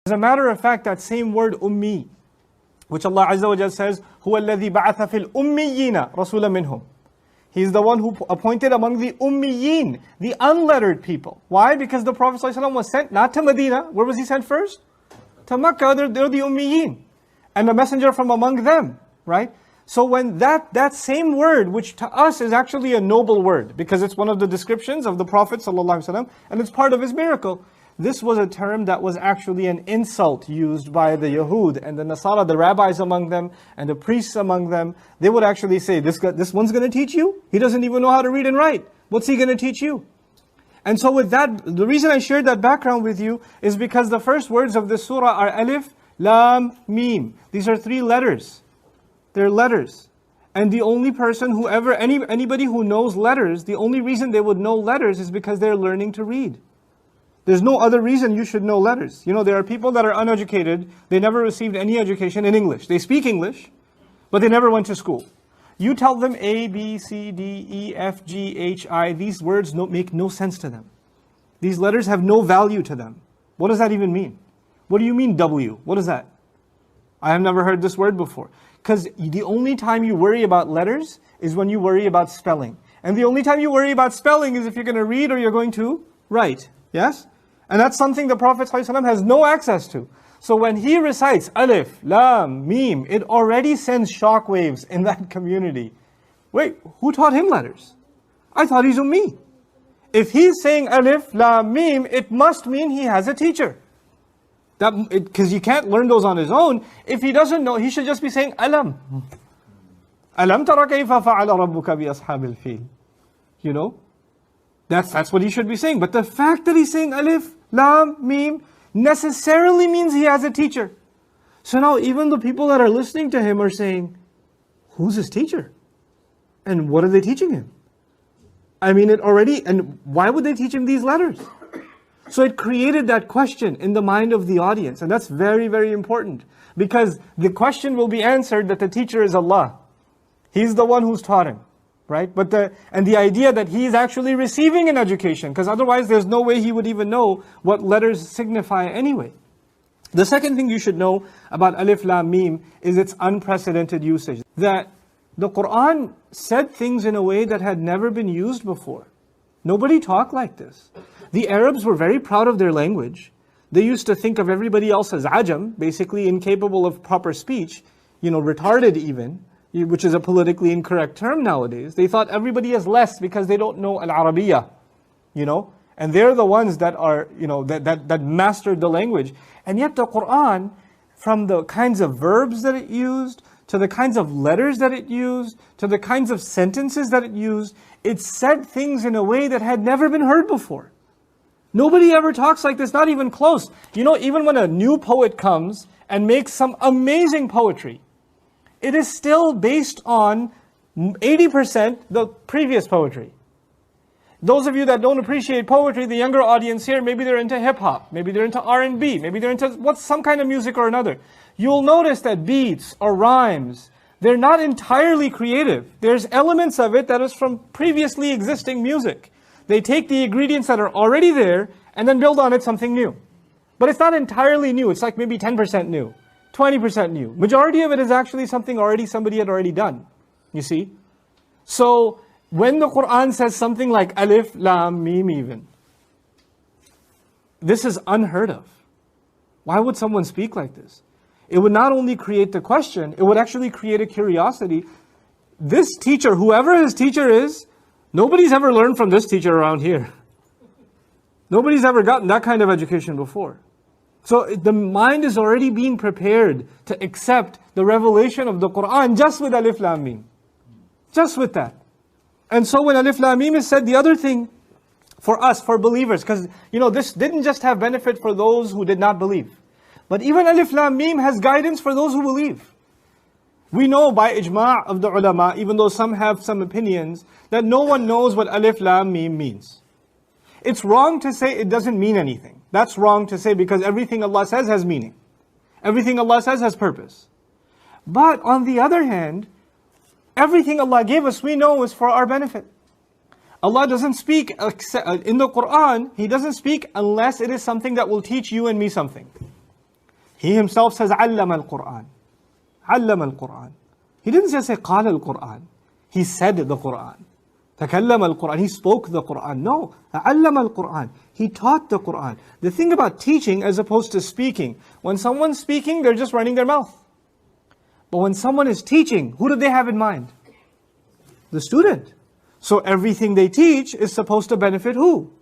As a matter of fact, that same word ummi, which Allah Azza wa Jalla says, هُوَ الَّذِي بَعَثَ فِي الْأُمِّيِّينَ رَسُولًا مِّنْهُمْ. He's the one who appointed among the ummiyin, the unlettered people. Why? Because the Prophet ﷺ was sent not to Medina. Where was he sent first? To Makkah. They're the ummiyin. And a messenger from among them, right? So when that same word, which to us is actually a noble word, because it's one of the descriptions of the Prophet ﷺ, and it's part of his miracle. This was a term that was actually an insult used by the Yahud and the Nasara, the rabbis among them, and the priests among them. They would actually say, this one's going to teach you? He doesn't even know how to read and write. What's he going to teach you? And so with that, the reason I shared that background with you is because the first words of this surah are Alif Lam Mim. These are 3 letters. They're letters. And the only person who anybody who knows letters, the only reason they would know letters is because they're learning to read. There's no other reason you should know letters. You know, there are people that are uneducated. They never received any education in English. They speak English, but they never went to school. You tell them A, B, C, D, E, F, G, H, I. These words make no sense to them. These letters have no value to them. What does that even mean? What do you mean W? What is that? I have never heard this word before. Because the only time you worry about letters is when you worry about spelling. And the only time you worry about spelling is if you're going to read or you're going to write. Yes? And that's something the Prophet ﷺ has no access to. So when he recites Alif, Lam, Mim, it already sends shockwaves in that community. Wait, who taught him letters? I thought he's ummi. If he's saying Alif, Lam, Mim, it must mean he has a teacher. Because he can't learn those on his own. If he doesn't know, he should just be saying Alam. Alam tara kayfa fa'ala rabbuka bi ashabil fil. You know? That's what he should be saying. But the fact that he's saying Alif, Lam, Mim necessarily means he has a teacher. So now even the people that are listening to him are saying, who's his teacher? And what are they teaching him? I mean, and why would they teach him these letters? So it created that question in the mind of the audience. And that's very, very important. Because the question will be answered that the teacher is Allah. He's the one who's taught him. Right? And the idea that he is actually receiving an education, because otherwise there's no way he would even know what letters signify anyway. The second thing you should know about Alif Lam Mim is its unprecedented usage. That the Qur'an said things in a way that had never been used before. Nobody talked like this. The Arabs were very proud of their language. They used to think of everybody else as ajam, basically incapable of proper speech, retarded even, which is a politically incorrect term nowadays. They thought everybody is less because they don't know Al-Arabiya, and they're the ones that are, that mastered the language. And yet the Qur'an, from the kinds of verbs that it used, to the kinds of letters that it used, to the kinds of sentences that it used, it said things in a way that had never been heard before. Nobody ever talks like this, not even close. Even when a new poet comes and makes some amazing poetry, it is still based on 80% the previous poetry. Those of you that don't appreciate poetry, the younger audience here, maybe they're into hip-hop, maybe they're into R&B, maybe they're into some kind of music or another. You'll notice that beats or rhymes, they're not entirely creative. There's elements of it that is from previously existing music. They take the ingredients that are already there and then build on it something new. But it's not entirely new, it's like maybe 10% new. 20% new. Majority of it is actually something somebody had already done. You see? So, when the Qur'an says something like Alif, Lam, Mim even, this is unheard of. Why would someone speak like this? It would not only create the question, it would actually create a curiosity. This teacher, whoever his teacher is, nobody's ever learned from this teacher around here. Nobody's ever gotten that kind of education before. So the mind is already being prepared to accept the revelation of the Qur'an just with Alif Lam Mim. Just with that. And so when Alif Lam Mim is said, the other thing for us, for believers, because this didn't just have benefit for those who did not believe. But even Alif Lam Mim has guidance for those who believe. We know by ijma' of the ulama, even though some have some opinions, that no one knows what Alif Lam Mim means. It's wrong to say it doesn't mean anything. That's wrong to say because everything Allah says has meaning. Everything Allah says has purpose. But on the other hand, everything Allah gave us, we know is for our benefit. Allah doesn't speak in the Qur'an, He doesn't speak unless it is something that will teach you and me something. He himself says, علم القرآن. علم القرآن. He didn't just say قال القرآن. He said the Qur'an. تكلم القرآن. He spoke the Qur'an. No. علم القرآن. He taught the Qur'an. The thing about teaching as opposed to speaking, when someone's speaking, they're just running their mouth. But when someone is teaching, who do they have in mind? The student. So everything they teach is supposed to benefit who?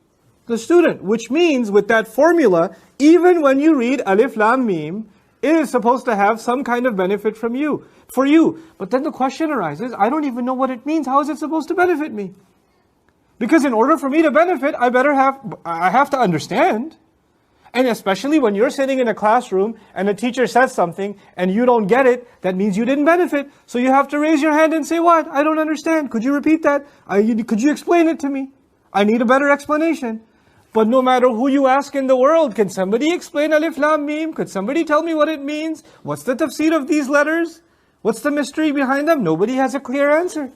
The student. Which means with that formula, even when you read Alif Lam Mim, it is supposed to have some kind of benefit for you. But then the question arises, I don't even know what it means. How is it supposed to benefit me? Because in order for me to benefit, I have to understand. And especially when you're sitting in a classroom and a teacher says something and you don't get it, that means you didn't benefit. So you have to raise your hand and say, what? I don't understand. Could you repeat that? Could you explain it to me? I need a better explanation. But no matter who you ask in the world, can somebody explain Alif Lam Mim? Could somebody tell me what it means? What's the tafsir of these letters? What's the mystery behind them? Nobody has a clear answer.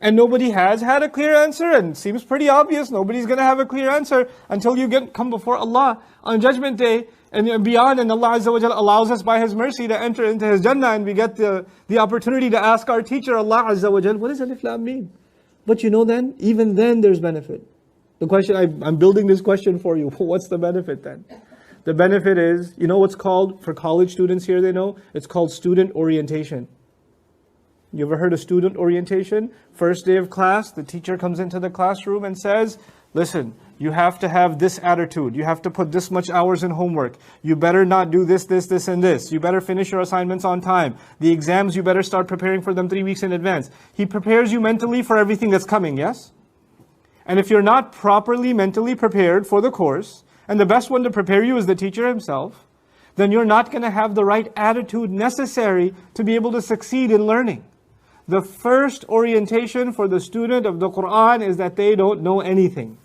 And nobody has had a clear answer, and it seems pretty obvious. Nobody's going to have a clear answer until you come before Allah on Judgment Day and beyond. And Allah Azza wa Jalla allows us by His mercy to enter into His Jannah, and we get the opportunity to ask our teacher, Allah Azza wa Jalla, what does Alif Lam Mim? But even then there's benefit. The question, I'm building this question for you. What's the benefit then? The benefit is, you know what's called, for college students here, they know, it's called student orientation. You ever heard of student orientation? First day of class, the teacher comes into the classroom and says, listen, you have to have this attitude. You have to put this much hours in homework. You better not do this, this, and this. You better finish your assignments on time. The exams, you better start preparing for them 3 weeks in advance. He prepares you mentally for everything that's coming, yes? And if you're not properly mentally prepared for the course, and the best one to prepare you is the teacher himself, then you're not going to have the right attitude necessary to be able to succeed in learning. The first orientation for the student of the Qur'an is that they don't know anything.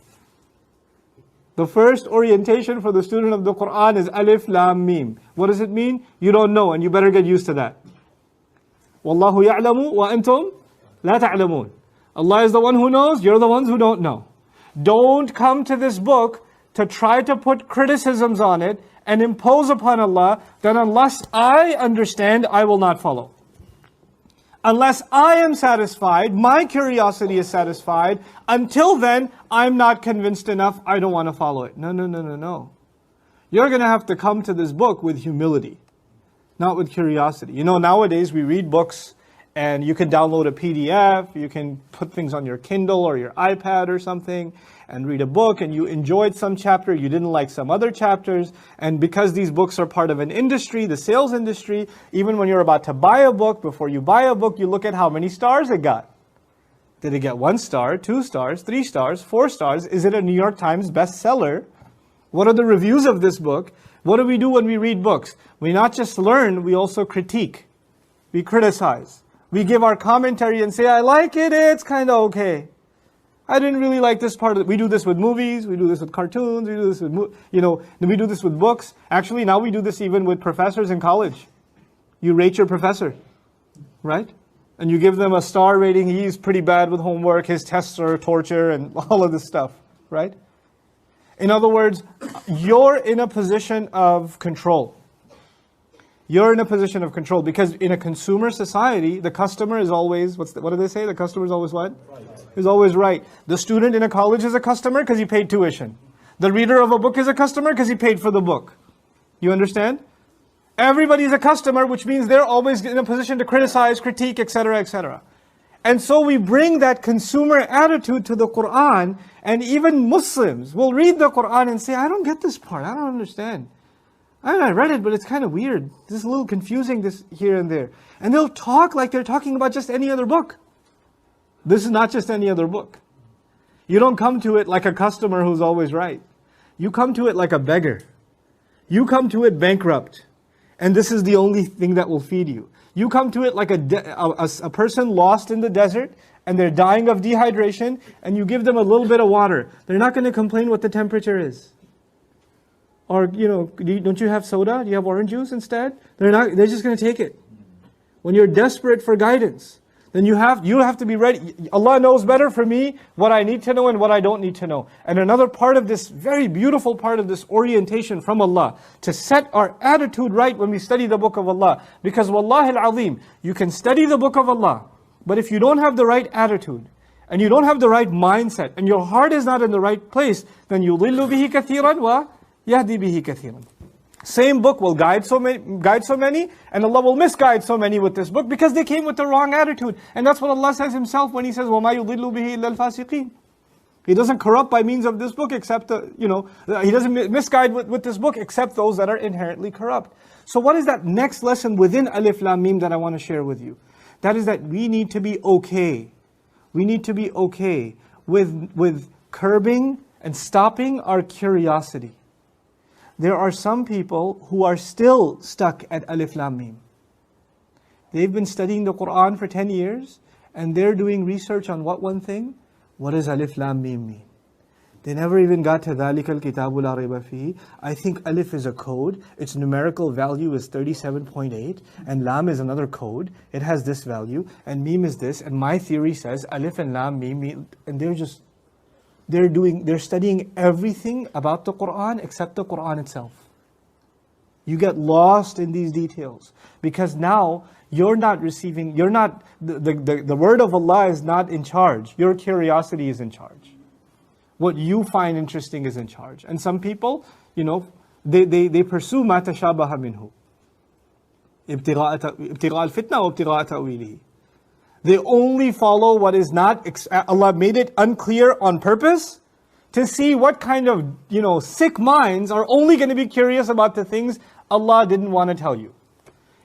The first orientation for the student of the Qur'an is Alif Lam Mim. What does it mean? You don't know, and you better get used to that. Wallahu ya'lamu wa antum la ta'lamun. Allah is the one who knows, you're the ones who don't know. Don't come to this book to try to put criticisms on it and impose upon Allah that unless I understand, I will not follow. Unless I am satisfied, my curiosity is satisfied, until then, I'm not convinced enough, I don't want to follow it. No. You're going to have to come to this book with humility, not with curiosity. You know, nowadays we read books and you can download a PDF, you can put things on your Kindle or your iPad or something and read a book, and you enjoyed some chapter, you didn't like some other chapters, and because these books are part of an industry, the sales industry, even when you're about to buy a book, before you buy a book, you look at how many stars it got. Did it get 1 star, 2 stars, 3 stars, 4 stars? Is it a New York Times bestseller? What are the reviews of this book? What do we do when we read books? We not just learn, we also critique. We criticize. We give our commentary and say, I like it, it's kind of okay. I didn't really like this part of it. We do this with movies, we do this with cartoons, we do this with, we do this with books. Actually, now we do this even with professors in college. You rate your professor, right? And you give them a star rating. He's pretty bad with homework, his tests are torture, and all of this stuff, right? In other words, you're in a position of control. You're in a position of control because in a consumer society, the customer is always, what do they say? The customer is always what? Right. Is always right. The student in a college is a customer because he paid tuition. The reader of a book is a customer because he paid for the book. You understand? Everybody is a customer, which means they're always in a position to criticize, critique, etc., etc. And so we bring that consumer attitude to the Qur'an, and even Muslims will read the Qur'an and say, I don't get this part, I don't understand. I read it, but it's kind of weird. This is a little confusing, this here and there. And they'll talk like they're talking about just any other book. This is not just any other book. You don't come to it like a customer who's always right. You come to it like a beggar. You come to it bankrupt. And this is the only thing that will feed you. You come to it like a person lost in the desert and they're dying of dehydration, and you give them a little bit of water. They're not going to complain what the temperature is. Or, don't you have soda? Do you have orange juice instead? They're just going to take it. When you're desperate for guidance, then you have to be ready. Allah knows better for me what I need to know and what I don't need to know. And another part of this, very beautiful part of this orientation from Allah, to set our attitude right when we study the book of Allah. Because wallahi al-azim, you can study the book of Allah, but if you don't have the right attitude, and you don't have the right mindset, and your heart is not in the right place, then يُضِلُّ بِهِ كَثِيرًا وَيَهْدِي بِهِ كَثِيرًا. Same book will guide so many, and Allah will misguide so many with this book because they came with the wrong attitude. And that's what Allah says Himself when He says, وَمَا يُضِلُّ بِهِ إِلَّا الْفَاسِقِينَ. He doesn't corrupt by means of this book except, He doesn't misguide with this book except those that are inherently corrupt. So what is that next lesson within Alif Lam Mim that I want to share with you? That is that we need to be okay. We need to be okay with curbing and stopping our curiosity. There are some people who are still stuck at Alif Lam Mim. They've been studying the Qur'an for 10 years and they're doing research on what one thing? What does Alif Lam Mim mean? They never even got to ذَلِكَ الْكِتَابُ لَا رَيْبَ فِيهِ. I think Alif is a code. Its numerical value is 37.8 and Lam is another code. It has this value and Mim is this, and my theory says Alif and Lam Mim, and they're studying everything about the Qur'an except the Qur'an itself. You get lost in these details because now the word of Allah is not in charge. Your curiosity is in charge. What you find interesting is in charge. And some people, they pursue مَا تَشَابَهَ مِنْهُ ابتغاء الفتنة وابتغاء تأويله. They only follow what is not, Allah made it unclear on purpose to see what kind of, sick minds are only going to be curious about the things Allah didn't want to tell you.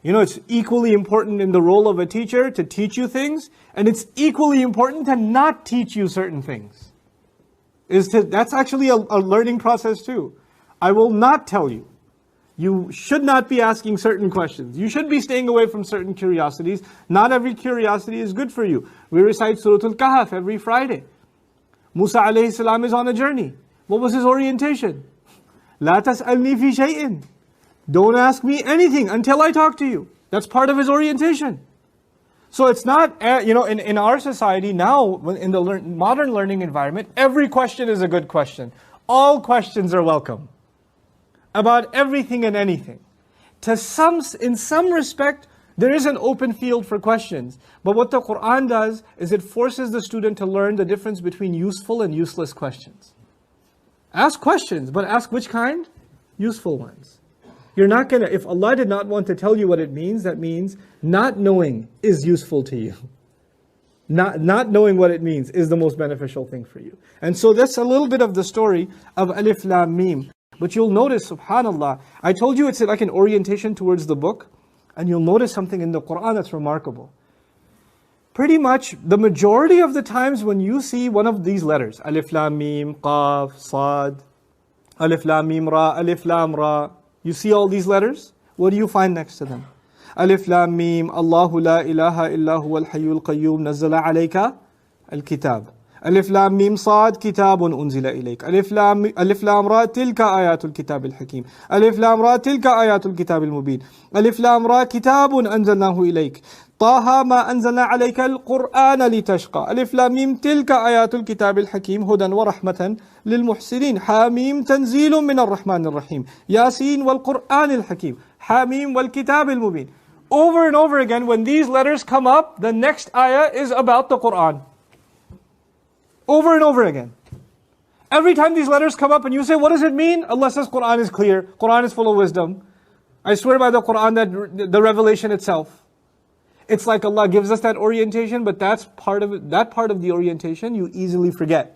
It's equally important in the role of a teacher to teach you things, and it's equally important to not teach you certain things. That's actually a learning process too. I will not tell you. You should not be asking certain questions. You should be staying away from certain curiosities. Not every curiosity is good for you. We recite Surah Al-Kahf every Friday. Musa alayhi salam is on a journey. What was his orientation? La tas'alni fi shay'in. Don't ask me anything until I talk to you. That's part of his orientation. So it's not, in our society now, in the modern learning environment, every question is a good question. All questions are welcome. About everything and anything. In some respect, there is an open field for questions. But what the Qur'an does is it forces the student to learn the difference between useful and useless questions. Ask questions, but ask which kind? Useful ones. You're not gonna, if Allah did not want to tell you what it means, that means not knowing is useful to you. Not knowing what it means is the most beneficial thing for you. And so that's a little bit of the story of Alif Lam Mim. But you'll notice, subhanAllah, I told you it's like an orientation towards the book, and you'll notice something in the Qur'an that's remarkable. Pretty much, the majority of the times when you see one of these letters, Alif Lam Mim, Qaf, Sad, Alif Lam Mim Ra, Alif Lam Ra, you see all these letters? What do you find next to them? Alif Lam Mim, Allahu la ilaha illa huwa al-hayyul qayyum, nazzala alayka al-kitab. ألف لام ميم صاد كتاب أنزل إليك ألف لام را تلك آيات الكتاب الحكيم ألف لام را تلك آيات الكتاب المبين ألف لام را كتاب أنزلناه إليك طه ما أنزلنا عليك القرآن لتشقى ألف لام ميم تلك آيات الكتاب الحكيم هدى ورحمة للمحسنين حاميم تنزيل من الرحمن الرحيم ياسين والقرآن الحكيم حاميم والكتاب المبين. Over and over again, when these letters come up, the next ayah is about the Qur'an. Over and over again. Every time these letters come up and you say, what does it mean? Allah says, Qur'an is clear. Qur'an is full of wisdom. I swear by the Qur'an, that the revelation itself. It's like Allah gives us that orientation, but that's part of it, that part of the orientation you easily forget.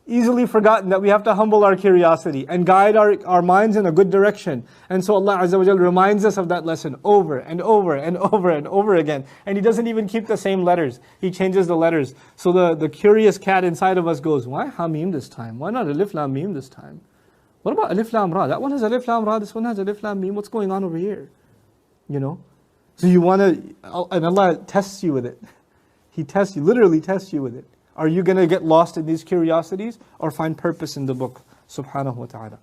Easily forgotten that we have to humble our curiosity and guide our minds in a good direction. And so Allah Azza wa Jal reminds us of that lesson over and over and over and over again. And He doesn't even keep the same letters. He changes the letters. So the curious cat inside of us goes, why Hamim this time? Why not Alif Lam Mim this time? What about Alif Lam Ra? That one has Alif Lam Ra, this one has Alif Lam Mim. What's going on over here? So you want to, and Allah tests you with it. He tests you, literally tests you with it. Are you going to get lost in these curiosities or find purpose in the book? Subhanahu wa ta'ala.